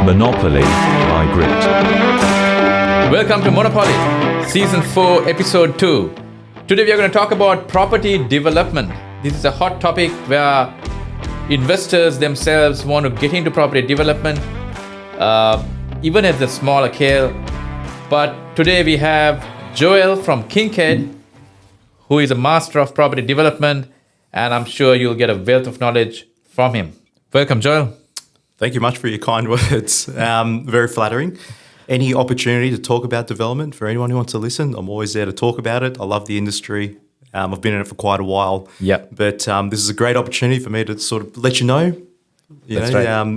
Monopoly by Grit. Welcome to Monopoly, Season 4, Episode 2. Today we are going to talk about property development. This is a hot topic where investors themselves want to get into property development, even at the smaller scale. But today we have Joel from Kinkhead, who is a master of property development, and I'm sure you'll get a wealth of knowledge from him. Welcome, Joel. Thank you much for your kind words. Very flattering. Any opportunity to talk about development for anyone who wants to listen, I'm always there to talk about it. I love the industry. I've been in it for quite a while. Yeah. But this is a great opportunity for me to sort of let you know,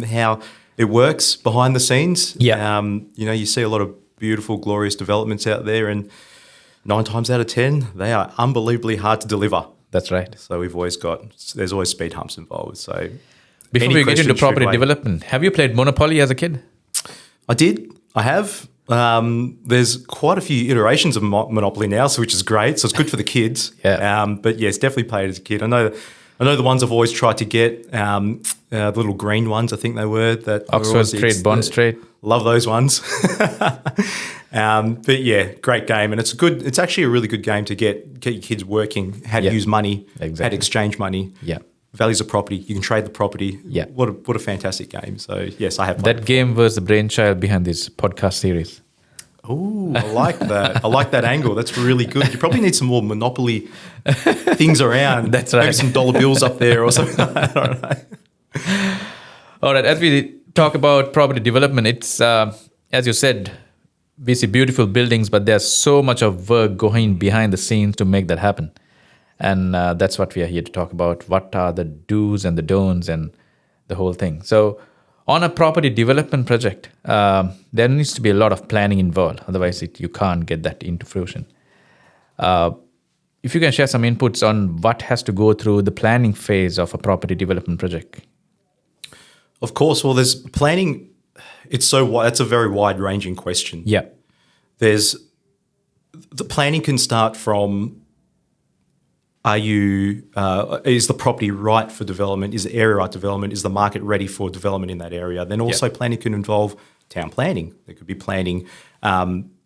how it works behind the scenes. Yeah. You see a lot of beautiful, glorious developments out there, and 9 times out of 10, they are unbelievably hard to deliver. That's right. So there's always speed humps involved. So before we get into property development, have you played Monopoly as a kid? I have. There's quite a few iterations of Monopoly now, which is great. So it's good for the kids. Yeah. But yes, definitely played as a kid. I know the ones I've always tried to get, the little green ones, I think they were. Oxford Street, Bond Street. Love those ones. But yeah, great game. And it's actually a really good game to get your kids working, how to use money, how to exchange money. Yeah. Values of property. You can trade the property. Yeah. What a fantastic game. So yes, I have played That game was the brainchild behind this podcast series. Oh, I like that. I like that angle. That's really good. You probably need some more Monopoly things around. That's right. Maybe some dollar bills up there or something. I don't know. All right. As we talk about property development, it's, as you said, we see beautiful buildings, but there's so much of work going behind the scenes to make that happen. And that's what we are here to talk about. What are the do's and the don'ts and the whole thing. So on a property development project, there needs to be a lot of planning involved. Otherwise, you can't get that into fruition. If you can share some inputs on what has to go through the planning phase of a property development project. Of course. Well, there's planning. It's so wide. That's a very wide-ranging question. Yeah. The planning can start from, is the property right for development? Is the area right for development? Is the market ready for development in that area? Then also planning can involve town planning. There could be planning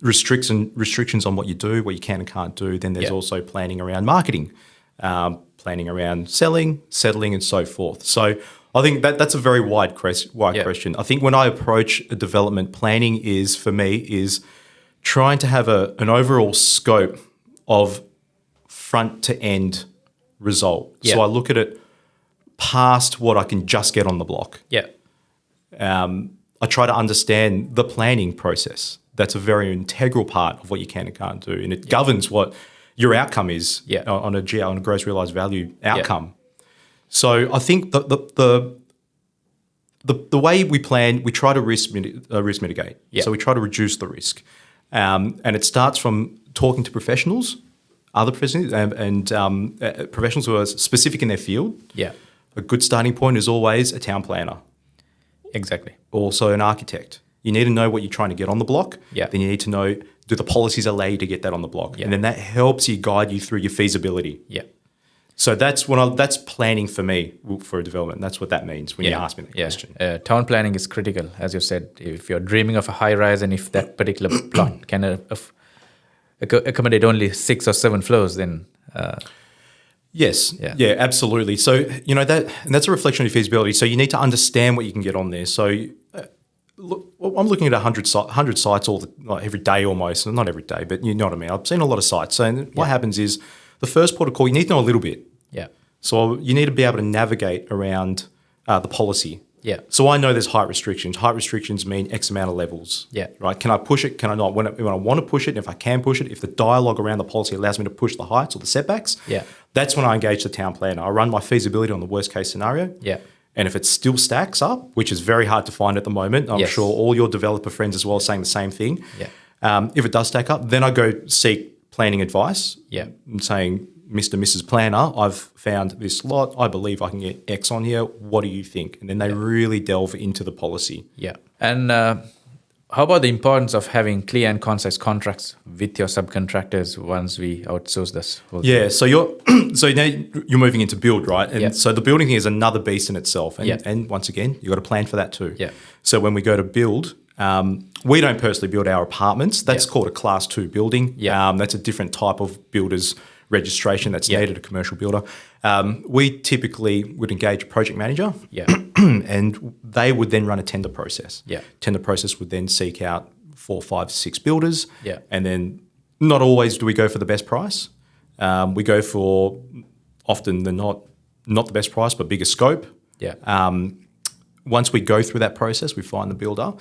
restrictions on what you do, what you can and can't do. Then there's also planning around marketing, planning around selling, settling, and so forth. So I think that's a very wide question. I think when I approach a development, planning is trying to have an overall scope of front to end result. Yeah. So I look at it past what I can just get on the block. Yeah. I try to understand the planning process. That's a very integral part of what you can and can't do, and it governs what your outcome is on a gross realized value outcome. Yeah. So I think the way we plan, we try to risk mitigate. Yeah. So we try to reduce the risk, and it starts from talking to professionals. Other professionals and professionals who are specific in their field. Yeah. A good starting point is always a town planner. Exactly. Also an architect. You need to know what you're trying to get on the block. Yeah. Then you need to know, do the policies allow you to get that on the block? Yeah. And then that helps you guide you through your feasibility. Yeah. So that's planning for me for a development. That's what that means when you ask me the question. Town planning is critical, as you said. If you're dreaming of a high rise and if that particular plot can accommodate only 6 or 7 floors, then yes, yeah, absolutely. So that's a reflection of your feasibility. So you need to understand what you can get on there. So look, I'm looking at 100 sites every day almost. Not every day, but you know what I mean. I've seen a lot of sites. So what happens is the first port of call, you need to know a little bit. Yeah. So you need to be able to navigate around the policy. Yeah. So I know there's height restrictions. Height restrictions mean X amount of levels. Yeah. Right. Can I push it? Can I not? When I want to push it, if I can push it, if the dialogue around the policy allows me to push the heights or the setbacks, that's when I engage the town planner. I run my feasibility on the worst case scenario. Yeah. And if it still stacks up, which is very hard to find at the moment, I'm sure all your developer friends as well are saying the same thing. Yeah. If it does stack up, then I go seek planning advice. Yeah. And saying, Mr. and Mrs. Planner, I've found this lot. I believe I can get X on here. What do you think? And then they really delve into the policy. Yeah. And how about the importance of having clear and concise contracts with your subcontractors once we outsource this whole thing? Yeah, so so now you're moving into build, right? And Yeah. so the building thing is another beast in itself. And, Yeah. and once again, you've got to plan for that too. Yeah. So when we go to build, we don't personally build our apartments. That's Yeah. called a Class 2 building. Yeah. That's a different type of builder's registration that's Yeah. needed, a commercial builder. We typically would engage a project manager. Yeah. And they would then run a tender process. Yeah. Tender process would then seek out 4, 5, 6 builders. Yeah. And then not always do we go for the best price. We go for often the not the best price, but bigger scope. Yeah. Once we go through that process, we find the builder.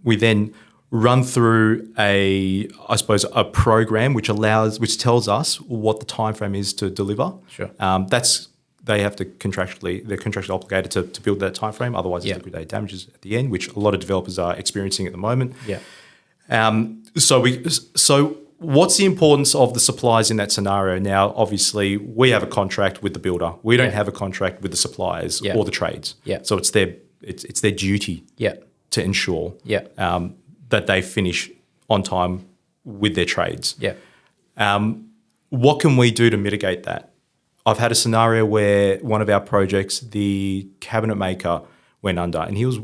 We then run through a program which tells us what the time frame is to deliver. Sure. They're contractually obligated to build that time frame. Otherwise, Yeah. there's liquidated damages at the end, which a lot of developers are experiencing at the moment. Yeah. So what's the importance of the suppliers in that scenario? Now, obviously, we have a contract with the builder. We don't Yeah. have a contract with the suppliers Yeah. or the trades. Yeah. So it's their duty Yeah. to ensure Yeah. that they finish on time with their trades. Yeah. What can we do to mitigate that? I've had a scenario where one of our projects, the cabinet maker went under, and he was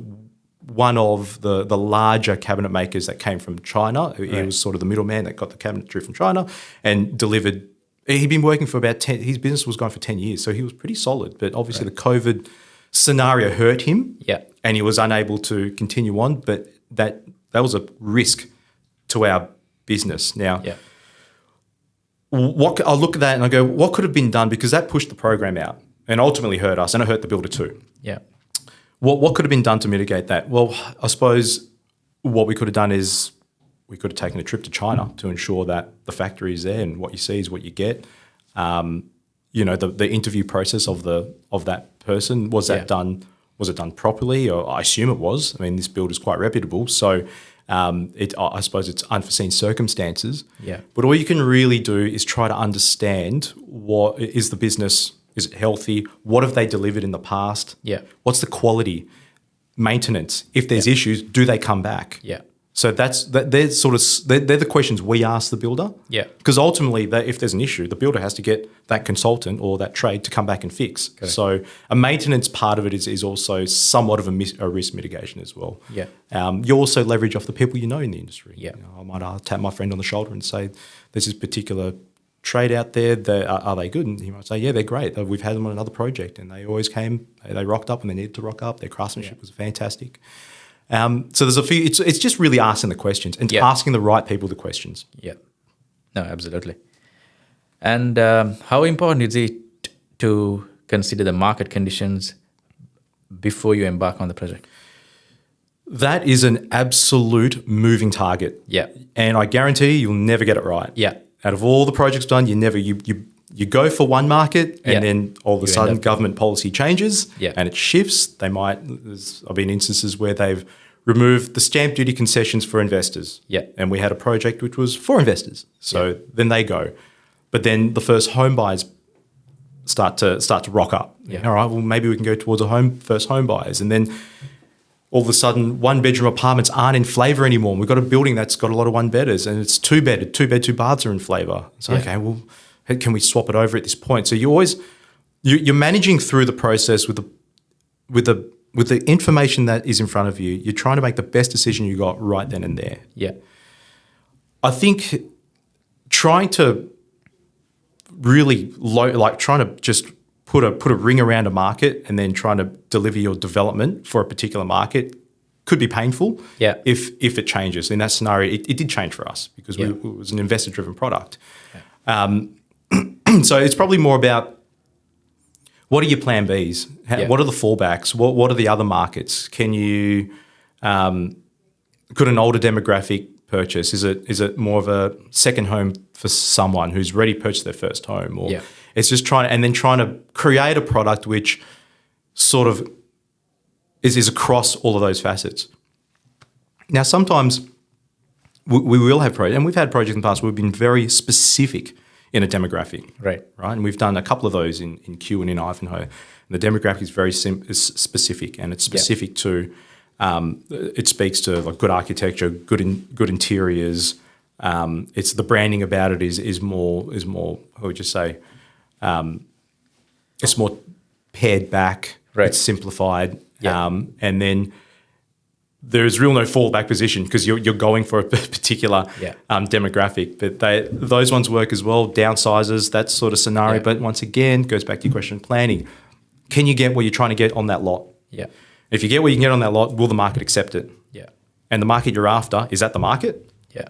one of the larger cabinet makers that came from China. He Right. was sort of the middleman that got the cabinetry from China and delivered. He'd been working for about 10, his business was going for 10 years, so he was pretty solid. But obviously the COVID scenario hurt him, Yeah. and he was unable to continue on. But that was a risk to our business. Now, Yeah. I look at that and I go, what could have been done? Because that pushed the program out and ultimately hurt us, and it hurt the builder too. Yeah. What could have been done to mitigate that? Well, I suppose what we could have done is we could have taken a trip to China to ensure that the factory is there and what you see is what you get. The interview process of that person, was Yeah. it done properly? Or I assume it was. I mean, this builder is quite reputable, so I suppose it's unforeseen circumstances. Yeah. But all you can really do is try to understand what is the business. Is it healthy? What have they delivered in the past? Yeah. What's the quality? Maintenance. If there's issues, do they come back? Yeah. So they're the questions we ask the builder. Yeah. Because ultimately, if there's an issue, the builder has to get that consultant or that trade to come back and fix. Correct. So a maintenance part of it is also somewhat of a risk mitigation as well. Yeah. You also leverage off the people you know in the industry. Yeah. I might tap my friend on the shoulder and say, "There's this particular trade out there. Are they good?" And he might say, "Yeah, they're great. We've had them on another project, and they always came. They rocked up when they needed to rock up. Their craftsmanship was fantastic." So there's a few. It's just really asking the questions and Yeah. asking the right people the questions. Yeah. No, absolutely. And how important is it to consider the market conditions before you embark on the project? That is an absolute moving target. Yeah. And I guarantee you'll never get it right. Yeah. Out of all the projects done, you go for one market and Yeah. then all of a You sudden end up- government policy changes Yeah. and it shifts. I've been instances where they've removed the stamp duty concessions for investors. Yeah. And we had a project which was for investors. So then they go. But then the first home buyers start to rock up. Yeah. All right, well, maybe we can go towards first home buyers. And then all of a sudden, one-bedroom apartments aren't in flavour anymore. We've got a building that's got a lot of one-bedders, and it's two-bedded. 2-bed, 2 baths are in flavour. So, Yeah. okay, well, can we swap it over at this point? So you're managing through the process with the information that is in front of you. You're trying to make the best decision you got right then and there. Yeah. I think trying to really trying to just put a ring around a market and then trying to deliver your development for a particular market could be painful. Yeah. If it changes. In that scenario, it did change for us because Yeah. it was an investor-driven product. So it's probably more about what are your plan Bs? Yeah. What are the fallbacks? What are the other markets? Can you could an older demographic purchase? Is it more of a second home for someone who's ready to purchase their first home? Or Yeah. it's just trying to create a product which sort of is across all of those facets. Now, sometimes we will have projects, and we've had projects in the past where we've been very specific in a demographic. Right. And we've done a couple of those in Kew and in Ivanhoe. And the demographic is very is specific, and it's specific to It speaks to like good architecture, good interiors. It's the branding about it is more. How would you say? It's more pared back. Right. It's simplified. Yeah. And then there's no fallback position because you're going for a particular demographic. But those ones work as well. Downsizes, that sort of scenario. Yeah. But once again, goes back to your question, planning. Can you get what you're trying to get on that lot? Yeah. If you get what you can get on that lot, will the market accept it? Yeah. And the market you're after, is that the market? Yeah.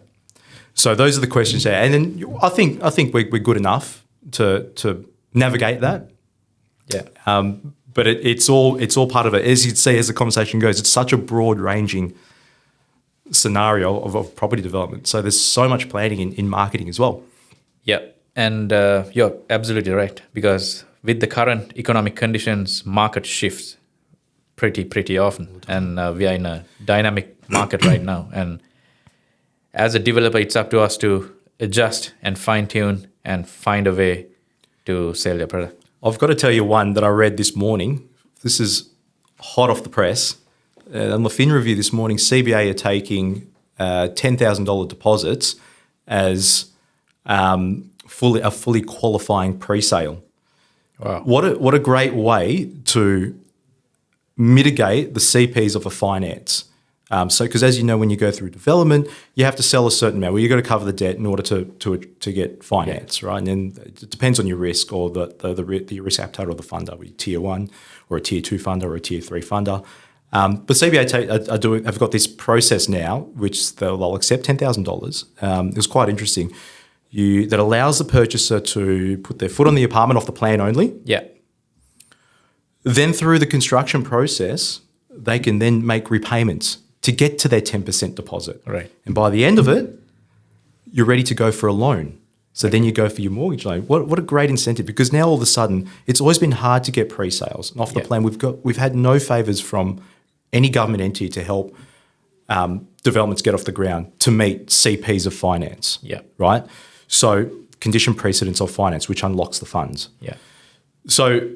So those are the questions there. And then I think we're good enough to navigate that. Yeah. But it's all part of it. As you'd see, as the conversation goes, it's such a broad-ranging scenario of property development. So there's so much planning in marketing as well. Yeah. And you're absolutely right, because with the current economic conditions, market shifts pretty often. And we are in a dynamic market right now. And as a developer, it's up to us to adjust and fine-tune and find a way to sell your product. I've got to tell you one that I read this morning. This is hot off the press. On the Fin Review this morning, CBA are taking $10,000 deposits as a fully qualifying pre-sale. Wow. What a great way to mitigate the CPs of a finance. Because as you know, when you go through development, you have to sell a certain amount. Well, you've got to cover the debt in order to get finance, right? And then it depends on your risk or the risk appetite or the funder, whether tier 1 or a tier 2 funder or a tier 3 funder. But CBA have got this process now, which they'll accept $10,000. It was quite interesting. That allows the purchaser to put their foot on the apartment off the plan only. Yeah. Then through the construction process, they can then make repayments to get to their 10% deposit. Right. And by the end of it, you're ready to go for a loan. So then you go for your mortgage loan. What a great incentive, because now all of a sudden, it's always been hard to get pre-sales. And off the plan, we've had no favours from any government entity to help developments get off the ground to meet CPs of finance. Yeah. Right? So condition precedence of finance, which unlocks the funds. Yeah. So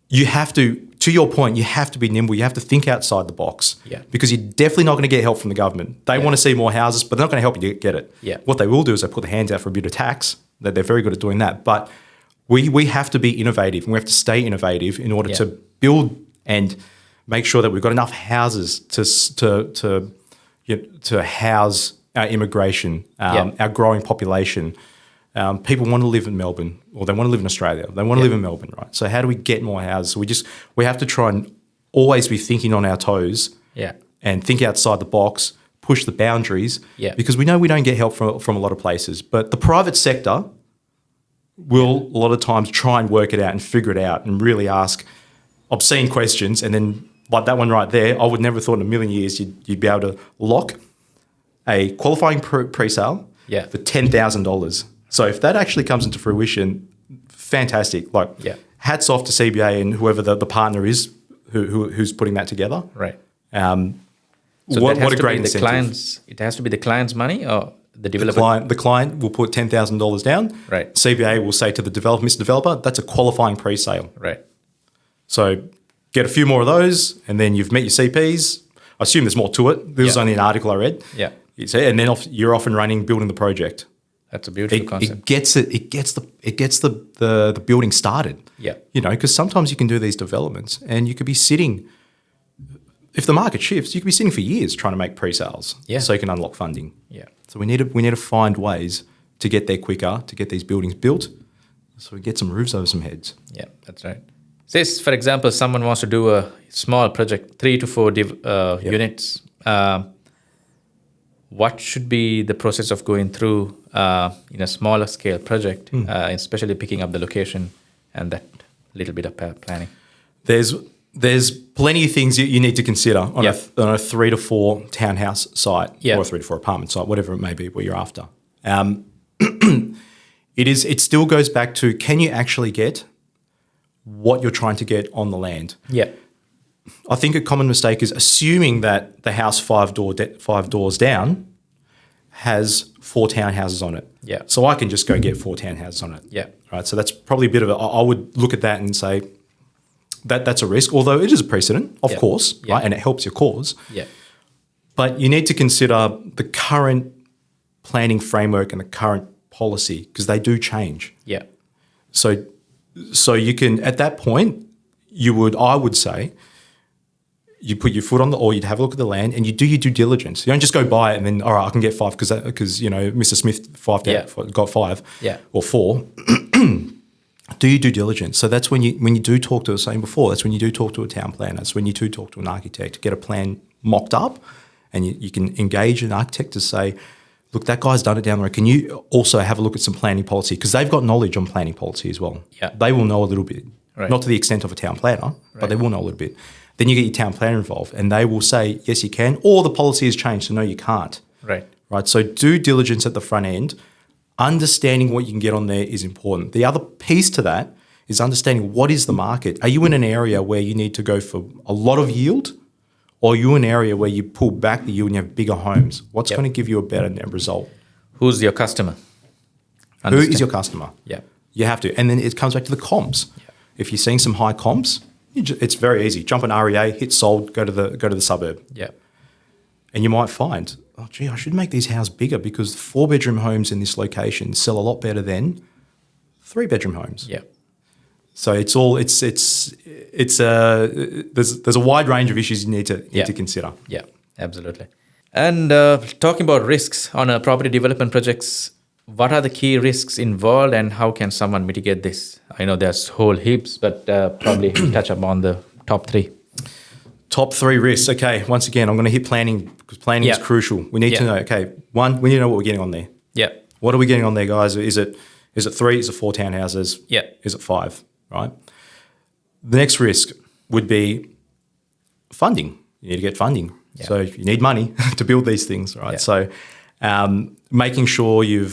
you have to your point, you have to be nimble. You have to think outside the box. Yeah. Because you're definitely not going to get help from the government. They want to see more houses, but they're not going to help you get it. Yeah. What they will do is they put their hands out for a bit of tax. They're very good at doing that. But we have to be innovative, and we have to stay innovative in order to build and make sure that we've got enough houses to house our immigration, our growing population. People want to live in Melbourne, or they want to live in Australia. They want to live in Melbourne, right? So how do we get more houses? We have to try and always be thinking on our toes, and think outside the box, push the boundaries, because we know we don't get help from a lot of places. But the private sector will a lot of times try and work it out and figure it out and really ask obscene questions. And then like that one right there, I would never have thought in a million years you'd be able to lock a qualifying pre-sale for $10,000. So if that actually comes into fruition, fantastic. Hats off to CBA and whoever the partner is who's putting that together. Right. So what a great incentive. It has to be the client's money, or the developer? The client will put $10,000 down. Right. CBA will say to the developer, Mr. Developer, that's a qualifying pre-sale. Right. So get a few more of those, and then you've met your CPs. I assume there's more to it. This was only an article I read. Yeah. And then you're off and running, building the project. That's a beautiful concept. It gets the building started. Yeah. Because sometimes you can do these developments and you could be sitting. If the market shifts, you could be sitting for years trying to make pre-sales. Yeah. So you can unlock funding. Yeah. So we need to find ways to get there quicker, to get these buildings built, so we get some roofs over some heads. Yeah, that's right. Say, for example, someone wants to do a small project, 3 to 4 units. What should be the process of going through in a smaller scale project, especially picking up the location and that little bit of planning? There's plenty of things you need to consider on a 3 to 4 townhouse site or a 3 to 4 apartment site, whatever it may be, what you're after. It still goes back to, can you actually get what you're trying to get on the land? Yeah. I think a common mistake is assuming that the house 5 doors down has 4 townhouses on it. Yeah. So I can just go get 4 townhouses on it. Yeah. Right. So that's probably a bit of I would look at that and say that's a risk, although it is a precedent, of course, right? And it helps your cause. Yeah. But you need to consider the current planning framework and the current policy because they do change. Yeah. So you can, at that point, I would say, you put your foot on or you'd have a look at the land and you do your due diligence. You don't just go buy it and then, all right, I can get 5 because Mr. Smith got 5 or 4. Do your due diligence. So that's when you do talk to, saying before, that's when you do talk to a town planner. That's when you do talk to an architect, get a plan mocked up, and you can engage an architect to say, look, that guy's done it down the road. Can you also have a look at some planning policy? Because they've got knowledge on planning policy as well. Yeah. They will know a little bit. Right. Not to the extent of a town planner, but they will know a little bit. Then you get your town planner involved and they will say, yes, you can, or the policy has changed, so no, you can't. Right. Right. So due diligence at the front end, understanding what you can get on there is important. The other piece to that is understanding what is the market. Are you in an area where you need to go for a lot of yield, or are you in an area where you pull back the yield and you have bigger homes? What's going to give you a better net result? Who's your customer? Who is your customer? Yeah. You have to. And then it comes back to the comps. Yeah. If you're seeing some high comps, it's very easy. Jump on REA, hit sold, go to the suburb. Yeah. And you might find, oh, gee, I should make these houses bigger because 4-bedroom homes in this location sell a lot better than 3-bedroom homes. Yeah. So it's there's a wide range of issues you need to consider. Yeah, absolutely. And talking about risks on a property development projects, what are the key risks involved and how can someone mitigate this? I know there's whole heaps, but probably touch upon the top 3. Top 3 risks. Okay, once again, I'm going to hit planning because planning is crucial. We need to know, okay, one, we need to know what we're getting on there. Yeah. What are we getting on there, guys? Is it 3? Is it 4 townhouses? Yeah. Is it 5? Right. The next risk would be funding. You need to get funding. Yeah. So you need money to build these things, right? Yeah. So making sure you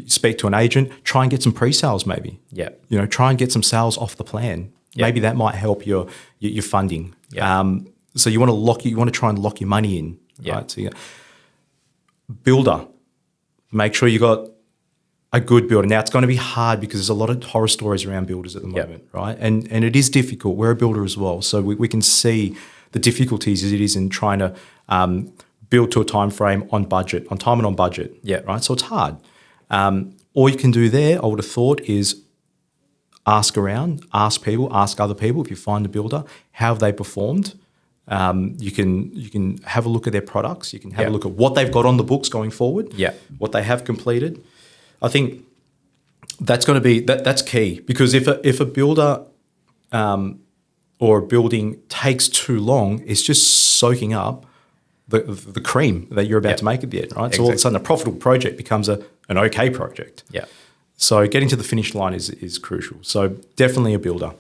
speak to an agent, try and get some pre-sales maybe. Yeah. Try and get some sales off the plan. Yeah. Maybe that might help your funding. Yeah. So you want to try and lock your money in. Yeah. Right. So builder, make sure you got a good builder. Now, it's going to be hard because there's a lot of horror stories around builders at the moment, right? And it is difficult. We're a builder as well, so we can see the difficulties as it is in trying to build to a time frame on budget, on time and on budget, right? So it's hard. All you can do there, I would have thought, is ask around, ask people, ask other people. If you find a builder, how have they performed? You can have a look at their products. You can have a look at what they've got on the books going forward, what they have completed. I think that's going to be that's key because if a builder or a building takes too long, it's just soaking up the cream that you're about to make at the end, right? Exactly. So all of a sudden, a profitable project becomes an okay project. Yeah. So getting to the finish line is crucial. So definitely a builder.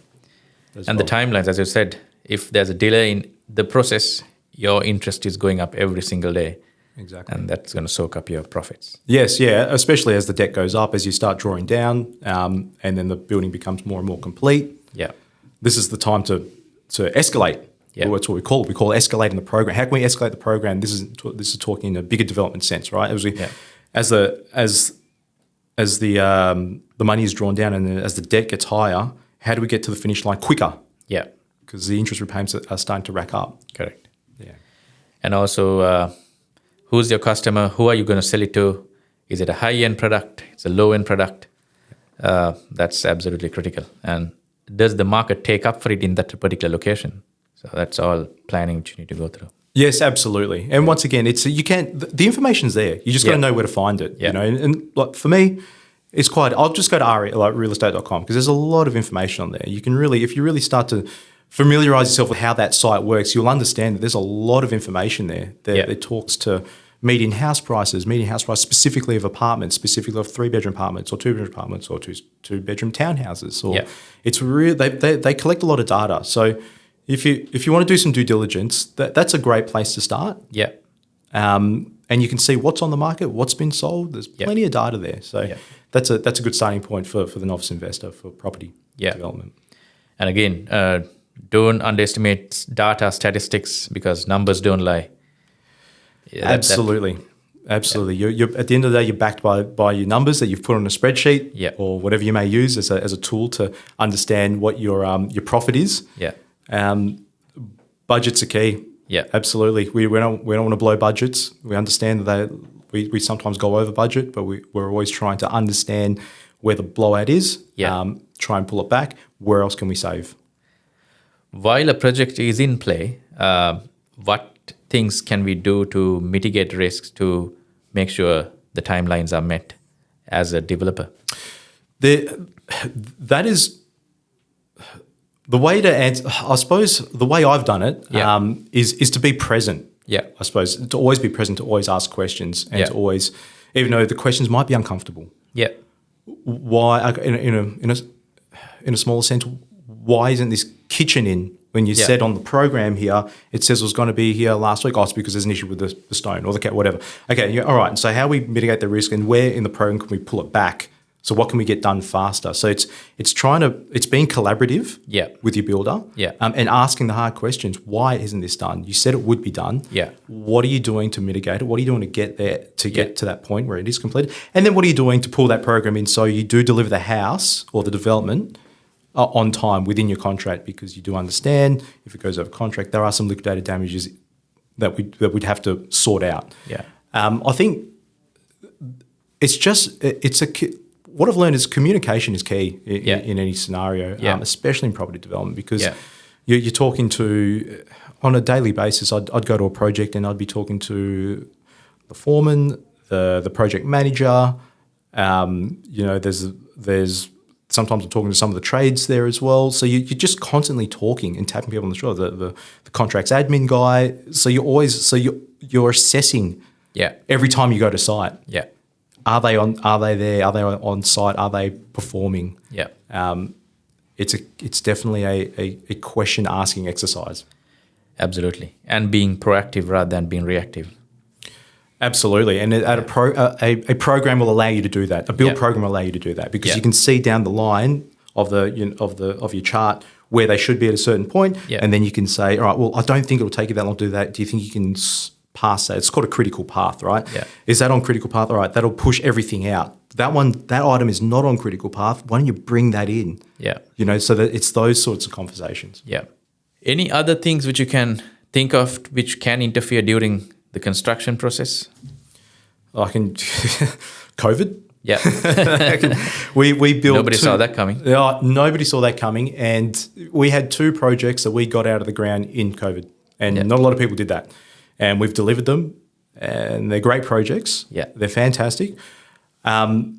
And the timelines, as you said, if there's a delay in the process, your interest is going up every single day. Exactly. And that's going to soak up your profits. Yes, yeah, especially as the debt goes up, as you start drawing down, and then the building becomes more and more complete. Yeah. This is the time to escalate. Yeah. Well, that's what we call it. We call it escalating the program. How can we escalate the program? This is talking in a bigger development sense, right? As the money is drawn down and as the debt gets higher, how do we get to the finish line quicker? Yeah. Because the interest repayments are starting to rack up. Correct. Yeah. And also, who's your customer? Who are you going to sell it to? Is it a high-end product? It's a low-end product? That's absolutely critical. And does the market take up for it in that particular location? So that's all planning which you need to go through. Yes, absolutely. And once again, the information's there. You just got to know where to find it. Yeah. And like for me, it's I'll just go to realestate.com because there's a lot of information on there. You can really, if you really start to familiarize yourself with how that site works, you'll understand that there's a lot of information there that talks to median house prices specifically of apartments, specifically of 3-bedroom apartments or 2-bedroom apartments or 2-bedroom townhouses. Or it's really they collect a lot of data. So if you want to do some due diligence, that's a great place to start. Yeah. And you can see what's on the market, what's been sold. There's plenty of data there. So that's a good starting point for the novice investor for property development. And again, don't underestimate data statistics because numbers don't lie. Absolutely. You're at the end of the day, you're backed by your numbers that you've put on a spreadsheet or whatever you may use as a tool to understand what your profit is. Yeah. Budgets are key. Yeah. Absolutely. We don't want to blow budgets. We understand that we sometimes go over budget, but we're always trying to understand where the blowout is, try and pull it back. Where else can we save? While a project is in play, what things can we do to mitigate risks to make sure the timelines are met as a developer? That is the way to answer. I suppose the way I've done it is to be present. Yeah. I suppose to always be present, to always ask questions, and to always, even though the questions might be uncomfortable. Yeah. Why, in a smaller sense, why isn't this kitchen in? When you said on the program here, it says it was going to be here last week. Oh, it's because there's an issue with the stone or the cat, whatever. Okay, all right. And so how we mitigate the risk, and where in the program can we pull it back? So what can we get done faster? So it's being collaborative with your builder and asking the hard questions. Why isn't this done? You said it would be done. Yeah. What are you doing to mitigate it? What are you doing to get there, to get to that point where it is completed? And then what are you doing to pull that program in so you do deliver the house or the development on time within your contract, because you do understand if it goes over contract, there are some liquidated damages that we'd have to sort out. Yeah. I think what I've learned is communication is key in any scenario, especially in property development, because you're talking to, on a daily basis, I'd go to a project and I'd be talking to the foreman, the project manager, there's sometimes I'm talking to some of the trades there as well. So you're just constantly talking and tapping people on the shoulder. The contracts admin guy. So you're assessing every time you go to site. Yeah. Are they there? Are they on site? Are they performing? Yeah. It's definitely a question asking exercise. Absolutely. And being proactive rather than being reactive. Absolutely, and a program will allow you to do that. A build program will allow you to do that, because you can see down the line of your chart where they should be at a certain point, and then you can say, all right, well, I don't think it will take you that long to do that. Do you think you can pass that? It's called a critical path, right? Yeah. Is that on critical path? All right, that'll push everything out. That item is not on critical path. Why don't you bring that in? Yeah. So that it's those sorts of conversations. Yeah. Any other things which you can think of which can interfere during the construction process? I can COVID. Yeah. we built. Nobody saw that coming. Nobody saw that coming, and we had 2 projects that we got out of the ground in COVID, and not a lot of people did that. And we've delivered them, and they're great projects. Yeah, they're fantastic. That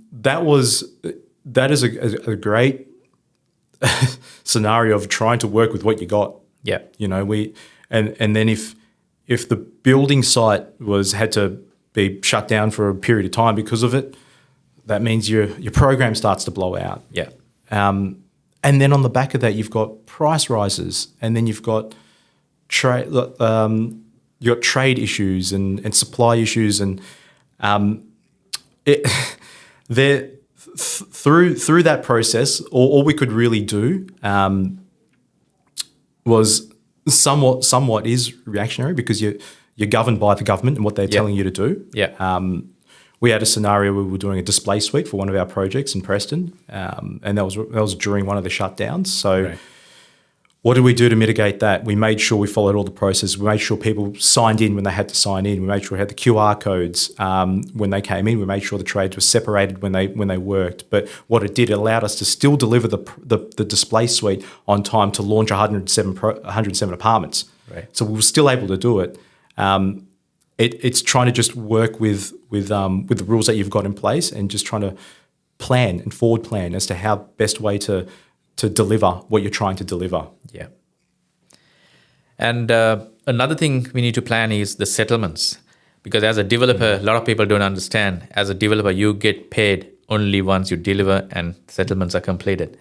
is a great scenario of trying to work with what you got. Yeah. And then if the building site had to be shut down for a period of time because of it, that means your program starts to blow out. Yeah. And then on the back of that, you've got price rises, and then you've got trade issues and supply issues, and through that process, all we could really do was somewhat is reactionary, because you're governed by the government and what they're telling you to do. Yeah. We had a scenario where we were doing a display suite for one of our projects in Preston, and that was during one of the shutdowns. So what did we do to mitigate that? We made sure we followed all the processes. We made sure people signed in when they had to sign in. We made sure we had the QR codes when they came in. We made sure the trades were separated when they worked. But what it did, it allowed us to still deliver the display suite on time to launch 107 apartments. Right. So we were still able to do it. It's trying to just work with the rules that you've got in place, and just trying to plan and forward plan as to how best way to deliver what you're trying to deliver. Yeah. And another thing we need to plan is the settlements, because as a developer, a lot of people don't understand. As a developer, you get paid only once you deliver and settlements are completed.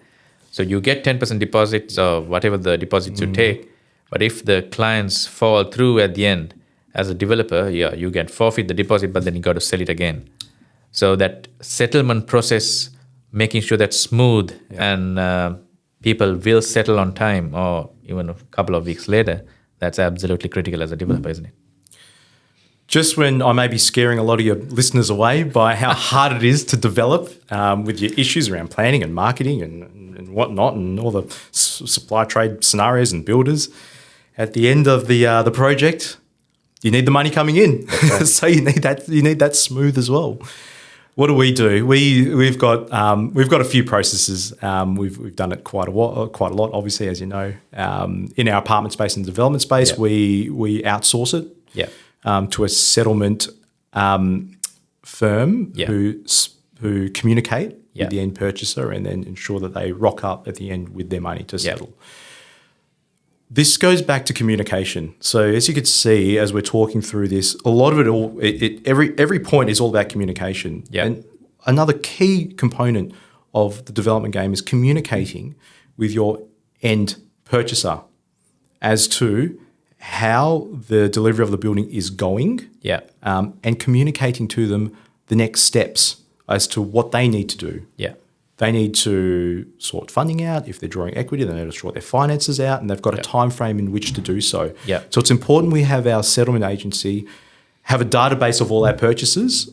So you get 10% deposits or whatever the deposits you take, but if the clients fall through at the end, as a developer, you get forfeit the deposit, but then you got to sell it again. So that settlement process, making sure that's smooth and people will settle on time, or even a couple of weeks later, that's absolutely critical as a developer, isn't it? Just when I may be scaring a lot of your listeners away by how hard it is to develop with your issues around planning and marketing and whatnot, and all the supply trade scenarios and builders, at the end of the project, you need the money coming in. Right. So you need that smooth as well. What do? We've got a few processes. We've done it quite a lot, obviously, as you know. In our apartment space and development space, we outsource it to a settlement firm who communicate with the end purchaser and then ensure that they rock up at the end with their money to settle. This goes back to communication. So as you could see, as we're talking through this, a lot of every point is all about communication. Yeah. And another key component of the development game is communicating with your end purchaser as to how the delivery of the building is going. Yeah. And communicating to them the next steps as to what they need to do. Yeah. They need to sort funding out. If they're drawing equity, they need to sort their finances out, and they've got a time frame in which to do so. Yeah. So it's important we have our settlement agency have a database of all our purchases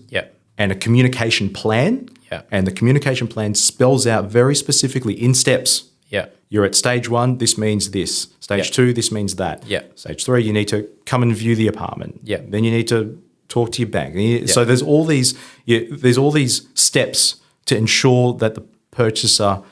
and a communication plan. Yeah. And the communication plan spells out very specifically in steps. Yeah. You're at stage 1, this means this. Stage 2, this means that. Yeah. Stage 3, you need to come and view the apartment. Yeah. Then you need to talk to your bank. So there's all these steps to ensure that the purchaser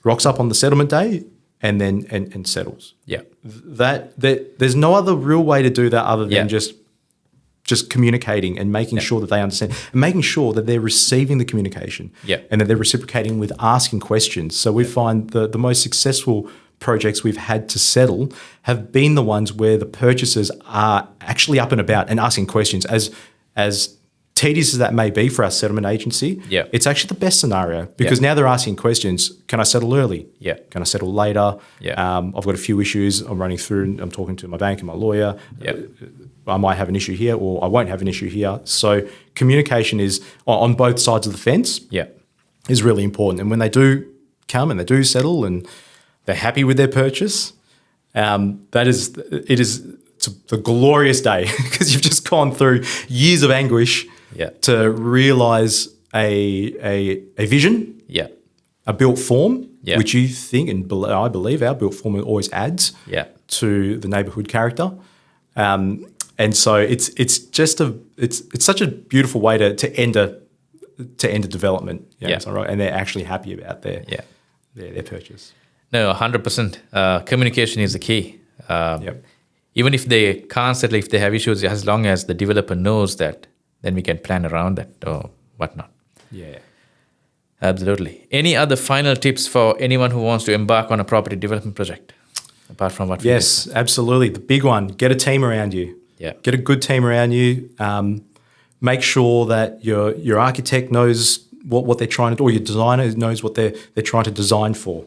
rocks up on the settlement day and then and settles. Yeah, there's no other real way to do that other than just communicating and making sure that they understand and making sure that they're receiving the communication. Yeah, and that they're reciprocating with asking questions. So we find the most successful projects we've had to settle have been the ones where the purchasers are actually up and about and asking questions. As tedious as that may be for our settlement agency, it's actually the best scenario because now they're asking questions. Can I settle early? Yeah. Can I settle later? Yeah. I've got a few issues I'm running through and I'm talking to my bank and my lawyer. Yeah. I might have an issue here or I won't have an issue here. So communication is on both sides of the fence is really important. And when they do come and they do settle and they're happy with their purchase, it's a glorious day because you've just gone through years of anguish to realise a vision, a built form, which you think and I believe our built form always adds to the neighbourhood character, and so it's such a beautiful way to end a development, right? And they're actually happy about their purchase. No, 100%. Communication is the key. Even if they can't settle, if they have issues, as long as the developer knows that, then we can plan around that or whatnot. Yeah. Absolutely. Any other final tips for anyone who wants to embark on a property development project, apart from what? Yes, absolutely. The big one, get a team around you. Yeah. Get a good team around you. Make sure that your architect knows what they're trying to do, or your designer knows what they're trying to design for.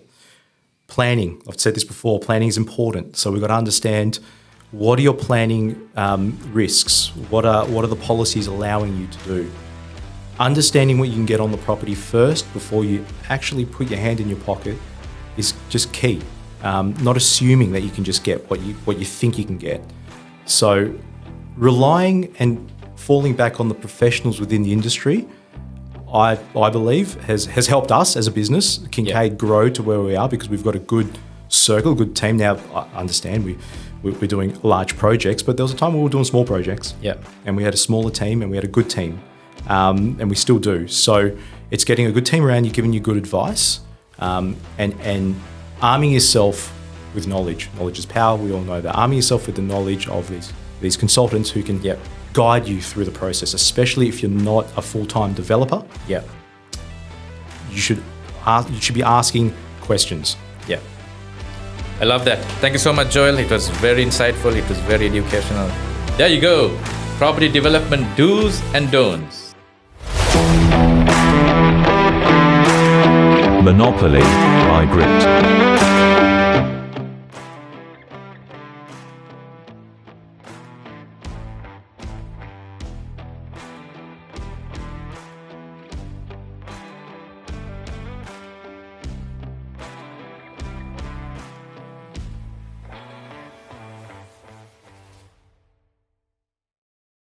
Planning. I've said this before, planning is important. So we've got to understand what are your planning risks? What are the policies allowing you to do? Understanding what you can get on the property first before you actually put your hand in your pocket is just key. Not assuming that you can just get what you think you can get. So relying and falling back on the professionals within the industry, I believe has helped us as a business, Kincaid, grow to where we are because we've got a good circle, a good team. Now, I understand we're doing large projects, but there was a time when we were doing small projects. Yeah. And we had a smaller team and we had a good team. And we still do. So it's getting a good team around you, giving you good advice, and arming yourself with knowledge. Knowledge is power, we all know that. Arming yourself with the knowledge of these consultants who can guide you through the process, especially if you're not a full-time developer. Yeah. You should be asking questions. Yeah. I love that. Thank you so much, Joel. It was very insightful. It was very educational. There you go. Property development do's and don'ts. Monopoly by Grit.